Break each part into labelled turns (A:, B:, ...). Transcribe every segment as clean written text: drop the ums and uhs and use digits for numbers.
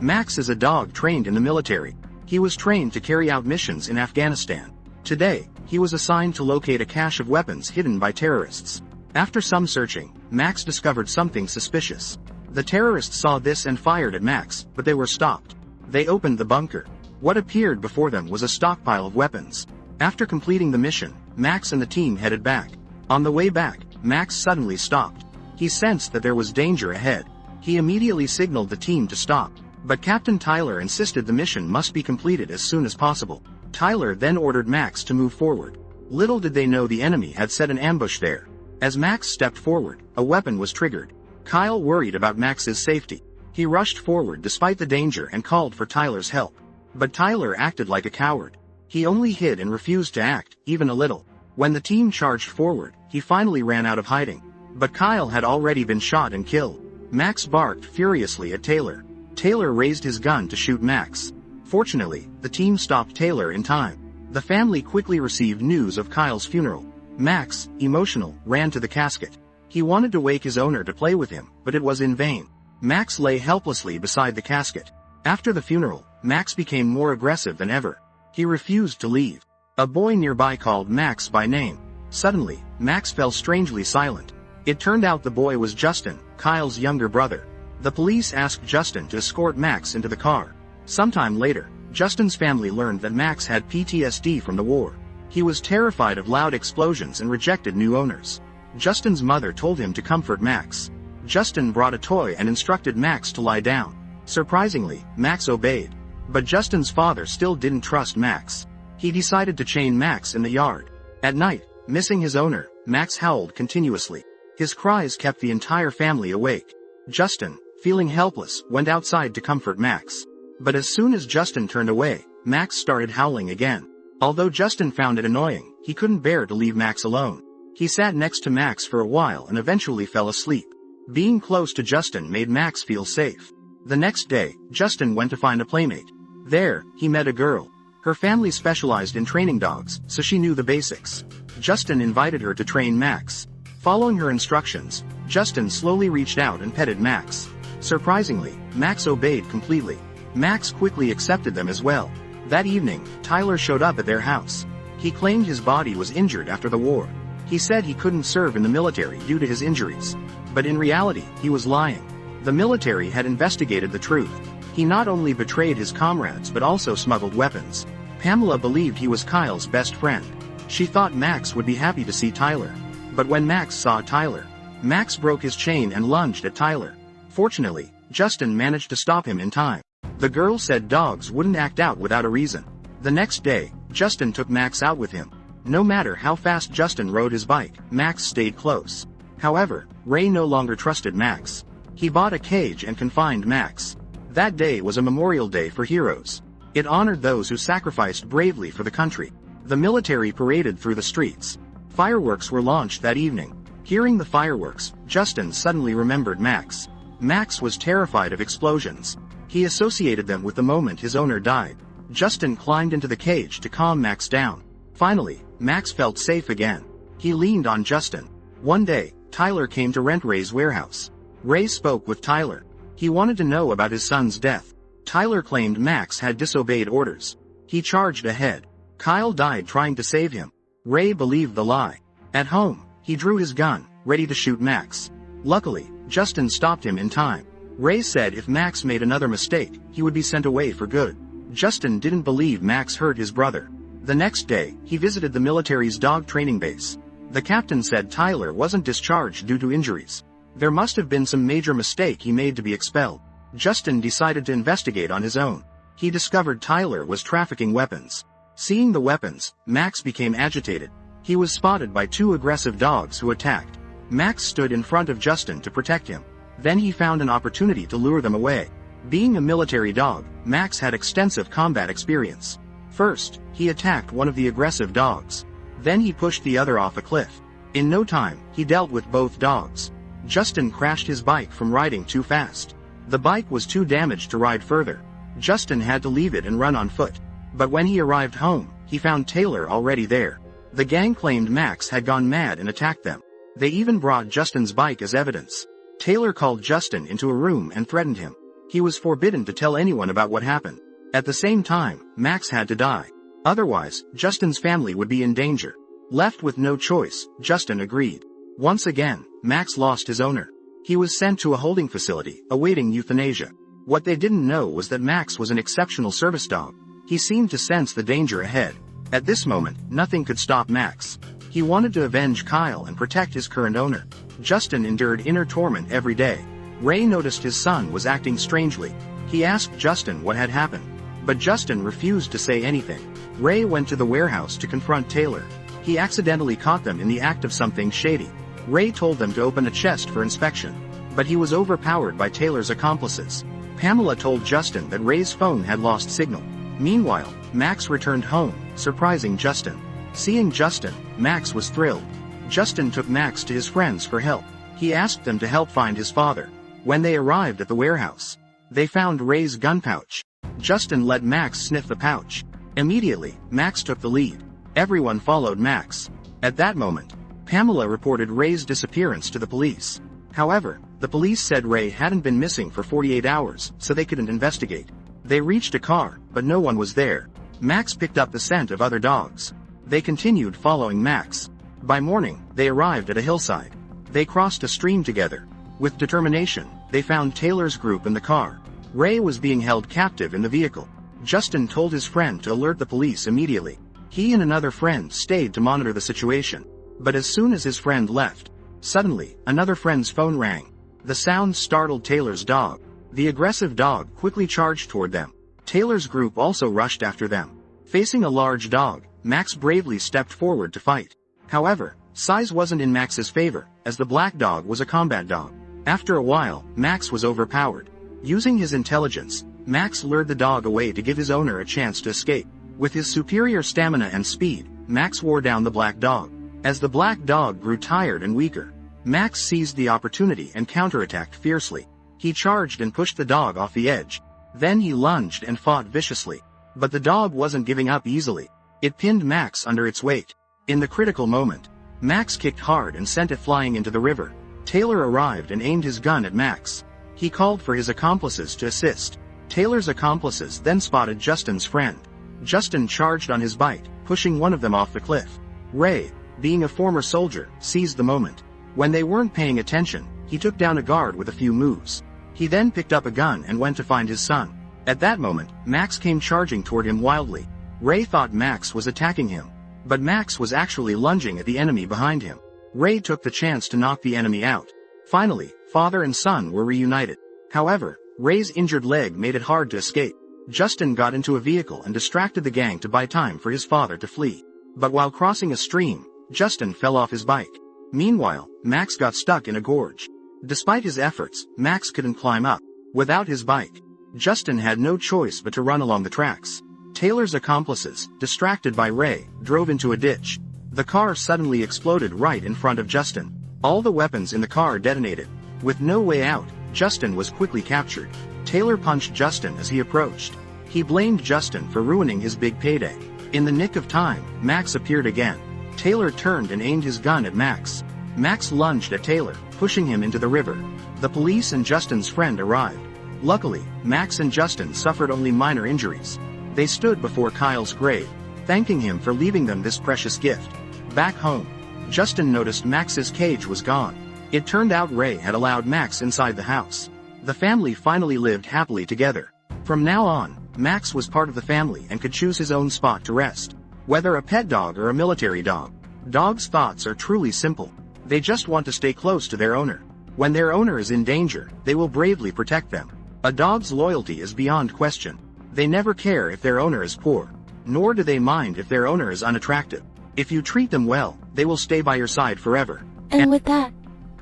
A: Max is a dog trained in the military. He was trained to carry out missions in Afghanistan. Today, he was assigned to locate a cache of weapons hidden by terrorists. After some searching, Max discovered something suspicious. The terrorists saw this and fired at Max, but they were stopped. They opened the bunker. What appeared before them was a stockpile of weapons. After completing the mission, Max and the team headed back. On the way back, Max suddenly stopped. He sensed that there was danger ahead. He immediately signaled the team to stop. But Captain Tyler insisted the mission must be completed as soon as possible. Tyler then ordered Max to move forward. Little did they know the enemy had set an ambush there. As Max stepped forward, a weapon was triggered. Kyle worried about Max's safety. He rushed forward despite the danger and called for Tyler's help. But Tyler acted like a coward. He only hid and refused to act, even a little. When the team charged forward, he finally ran out of hiding. But Kyle had already been shot and killed. Max barked furiously at Taylor. Taylor raised his gun to shoot Max. Fortunately, the team stopped Taylor in time. The family quickly received news of Kyle's funeral. Max, emotional, ran to the casket. He wanted to wake his owner to play with him, but it was in vain. Max lay helplessly beside the casket. After the funeral, Max became more aggressive than ever. He refused to leave. A boy nearby called Max by name. Suddenly, Max fell strangely silent. It turned out the boy was Justin, Kyle's younger brother. The police asked Justin to escort Max into the car. Sometime later, Justin's family learned that Max had PTSD from the war. He was terrified of loud explosions and rejected new owners. Justin's mother told him to comfort Max. Justin brought a toy and instructed Max to lie down. Surprisingly, Max obeyed. But Justin's father still didn't trust Max. He decided to chain Max in the yard. At night, missing his owner, Max howled continuously. His cries kept the entire family awake. Justin, feeling helpless, went outside to comfort Max. But as soon as Justin turned away, Max started howling again. Although Justin found it annoying, he couldn't bear to leave Max alone. He sat next to Max for a while and eventually fell asleep. Being close to Justin made Max feel safe. The next day, Justin went to find a playmate. There, he met a girl. Her family specialized in training dogs, so she knew the basics. Justin invited her to train Max. Following her instructions, Justin slowly reached out and petted Max. Surprisingly, Max obeyed completely. Max quickly accepted them as well. That evening, Tyler showed up at their house. He claimed his body was injured after the war. He said he couldn't serve in the military due to his injuries. But in reality, he was lying. The military had investigated the truth. He not only betrayed his comrades but also smuggled weapons. Pamela believed he was Kyle's best friend. She thought Max would be happy to see Tyler. But when Max saw Tyler, Max broke his chain and lunged at Tyler. Fortunately, Justin managed to stop him in time. The girl said dogs wouldn't act out without a reason. The next day, Justin took Max out with him. No matter how fast Justin rode his bike, Max stayed close. However, Ray no longer trusted Max. He bought a cage and confined Max. That day was a Memorial Day for heroes. It honored those who sacrificed bravely for the country. The military paraded through the streets. Fireworks were launched that evening. Hearing the fireworks, Justin suddenly remembered Max. Max was terrified of explosions. He associated them with the moment his owner died. Justin climbed into the cage to calm Max down. Finally, Max felt safe again. He leaned on Justin. One day, Tyler came to rent Ray's warehouse. Ray spoke with Tyler. He wanted to know about his son's death. Tyler claimed Max had disobeyed orders. He charged ahead. Kyle died trying to save him. Ray believed the lie. At home, he drew his gun, ready to shoot Max. Luckily, Justin stopped him in time. Ray said if Max made another mistake, he would be sent away for good. Justin didn't believe Max hurt his brother. The next day, he visited the military's dog training base. The captain said Tyler wasn't discharged due to injuries. There must have been some major mistake he made to be expelled. Justin decided to investigate on his own. He discovered Tyler was trafficking weapons. Seeing the weapons, Max became agitated. He was spotted by two aggressive dogs who attacked. Max stood in front of Justin to protect him. Then he found an opportunity to lure them away. Being a military dog, Max had extensive combat experience. First, he attacked one of the aggressive dogs. Then he pushed the other off a cliff. In no time, he dealt with both dogs. Justin crashed his bike from riding too fast. The bike was too damaged to ride further. Justin had to leave it and run on foot. But when he arrived home, he found Taylor already there. The gang claimed Max had gone mad and attacked them. They even brought Justin's bike as evidence. Taylor called Justin into a room and threatened him. He was forbidden to tell anyone about what happened. At the same time, Max had to die. Otherwise, Justin's family would be in danger. Left with no choice, Justin agreed. Once again, Max lost his owner. He was sent to a holding facility, awaiting euthanasia. What they didn't know was that Max was an exceptional service dog. He seemed to sense the danger ahead. At this moment, nothing could stop Max. He wanted to avenge Kyle and protect his current owner. Justin endured inner torment every day. Ray noticed his son was acting strangely. He asked Justin what had happened, but Justin refused to say anything. Ray went to the warehouse to confront Taylor. He accidentally caught them in the act of something shady. Ray told them to open a chest for inspection, but he was overpowered by Taylor's accomplices. Pamela told Justin that Ray's phone had lost signal. Meanwhile, Max returned home, surprising Justin. Seeing Justin, Max was thrilled. Justin took Max to his friends for help. He asked them to help find his father. When they arrived at the warehouse, they found Ray's gun pouch. Justin let Max sniff the pouch. Immediately, Max took the lead. Everyone followed Max. At that moment, Pamela reported Ray's disappearance to the police. However, the police said Ray hadn't been missing for 48 hours, so they couldn't investigate. They reached a car, but no one was there. Max picked up the scent of other dogs. They continued following Max. By morning, they arrived at a hillside. They crossed a stream together. With determination, they found Taylor's group in the car. Ray was being held captive in the vehicle. Justin told his friend to alert the police immediately. He and another friend stayed to monitor the situation. But as soon as his friend left, suddenly, another friend's phone rang. The sound startled Taylor's dog. The aggressive dog quickly charged toward them. Taylor's group also rushed after them. Facing a large dog, Max bravely stepped forward to fight. However, size wasn't in Max's favor, as the black dog was a combat dog. After a while, Max was overpowered. Using his intelligence, Max lured the dog away to give his owner a chance to escape. With his superior stamina and speed, Max wore down the black dog. As the black dog grew tired and weaker, Max seized the opportunity and counterattacked fiercely. He charged and pushed the dog off the edge. Then he lunged and fought viciously. But the dog wasn't giving up easily. It pinned Max under its weight. In the critical moment, Max kicked hard and sent it flying into the river. Taylor arrived and aimed his gun at Max. He called for his accomplices to assist. Taylor's accomplices then spotted Justin's friend. Justin charged on his bike, pushing one of them off the cliff. Ray, being a former soldier, seized the moment. When they weren't paying attention, he took down a guard with a few moves. He then picked up a gun and went to find his son. At that moment, Max came charging toward him wildly. Ray thought Max was attacking him, but Max was actually lunging at the enemy behind him. Ray took the chance to knock the enemy out. Finally, father and son were reunited. However, Ray's injured leg made it hard to escape. Justin got into a vehicle and distracted the gang to buy time for his father to flee. But while crossing a stream, Justin fell off his bike. Meanwhile, Max got stuck in a gorge. Despite his efforts, Max couldn't climb up. Without his bike, Justin had no choice but to run along the tracks. Taylor's accomplices, distracted by Ray, drove into a ditch. The car suddenly exploded right in front of Justin. All the weapons in the car detonated. With no way out, Justin was quickly captured. Taylor punched Justin as he approached. He blamed Justin for ruining his big payday. In the nick of time, Max appeared again. Taylor turned and aimed his gun at Max. Max lunged at Taylor, pushing him into the river. The police and Justin's friend arrived. Luckily, Max and Justin suffered only minor injuries. They stood before Kyle's grave, thanking him for leaving them this precious gift. Back home, Justin noticed Max's cage was gone. It turned out Ray had allowed Max inside the house. The family finally lived happily together. From now on, Max was part of the family and could choose his own spot to rest. Whether a pet dog or a military dog, dogs' thoughts are truly simple. They just want to stay close to their owner. When their owner is in danger, they will bravely protect them. A dog's loyalty is beyond question. They never care if their owner is poor, nor do they mind if their owner is unattractive. If you treat them well, they will stay by your side forever.
B: And with that,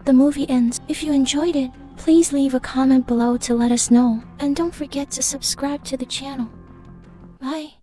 B: the movie ends. If you enjoyed it, please leave a comment below to let us know. And don't forget to subscribe to the channel. Bye.